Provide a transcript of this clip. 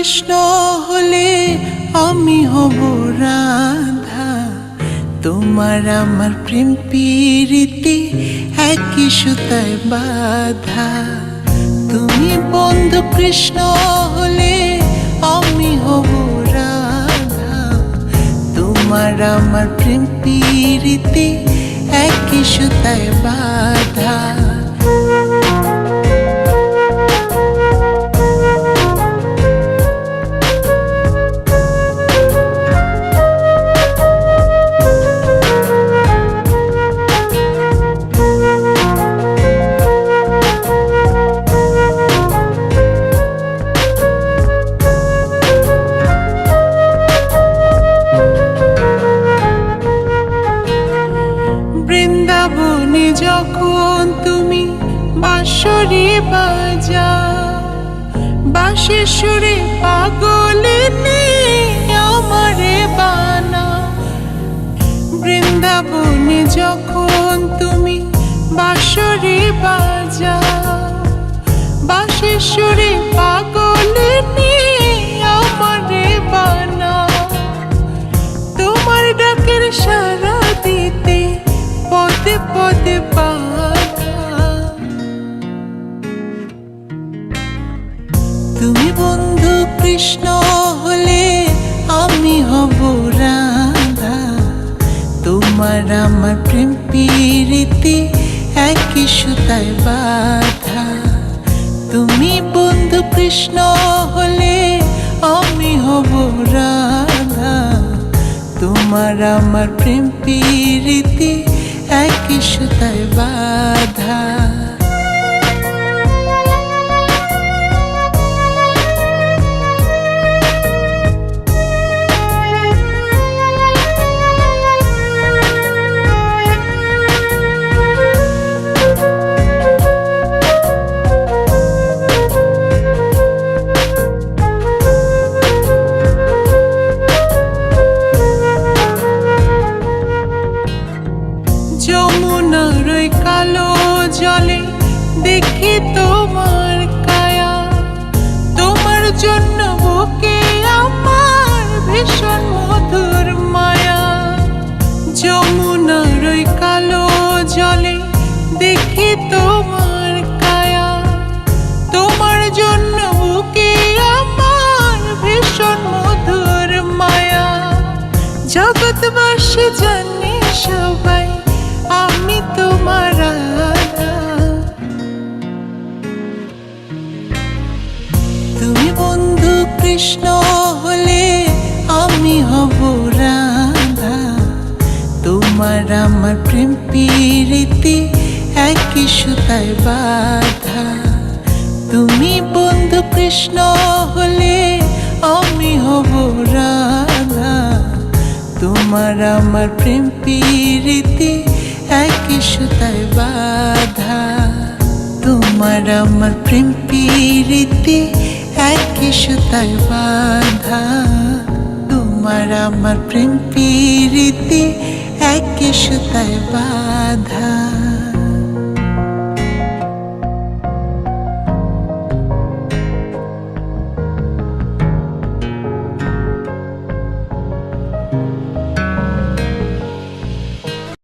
কৃষ্ণ হলে আমি হব রাধা। তোমার আমার প্রেম প্রীতি একই সুতায় বাঁধা। তুমি বন্ধু কৃষ্ণ হলে আমি হব রাধা। তোমার আমার প্রেম প্রীতি একই সুতায় বাঁধা। বৃন্দাবনে যখন তুমি বাঁশরি বাজাও, বাঁশির সুরে পাগলে আমারে বানাও। বৃন্দাবনে যখন তুমি বাঁশরি বাজাও, বাঁশির সুরে পাগলে আমারে বানাও। তোমার ডাকের সাড়া দিতে পদে পদে বাধা। তুমি বন্ধু কৃষ্ণ হলে আমি হব রাধা। তোমার আমার প্রেম প্রীতি একই সুতায় বাঁধা। তুমি বন্ধু কৃষ্ণ হলে আমি হব রাধা। তোমার আমার প্রেম প্রীতি একই সুতায় বাঁধা। যমুনার ওই কালো জলে দেখি তোমার কায়া। তোমার জন্য বুকে আমার ভীষণ মধুর মায়া। যমুনার ওই কালো জলে দেখি তোমার কায়া। তোমার জন্য বুকে আমার ভীষণ মধুর মায়া। জগৎবাসী জানে সবাই আমি তোমার রাধা। তুমি বন্ধু কৃষ্ণ হলে আমি হব রাধা। তোমার আমার প্রেম প্রীতি একই সুতায় বাঁধা। তুমি বন্ধু কৃষ্ণ হলে আমি হব রাধা। তোমার আমার প্রেম প্রীতি একই সুতায় বাঁধা। তোমার আমার প্রেম প্রীতি একই সুতায় বাঁধা। তোমার আমার প্রেম প্রীতি একই সুতায় বাঁধা।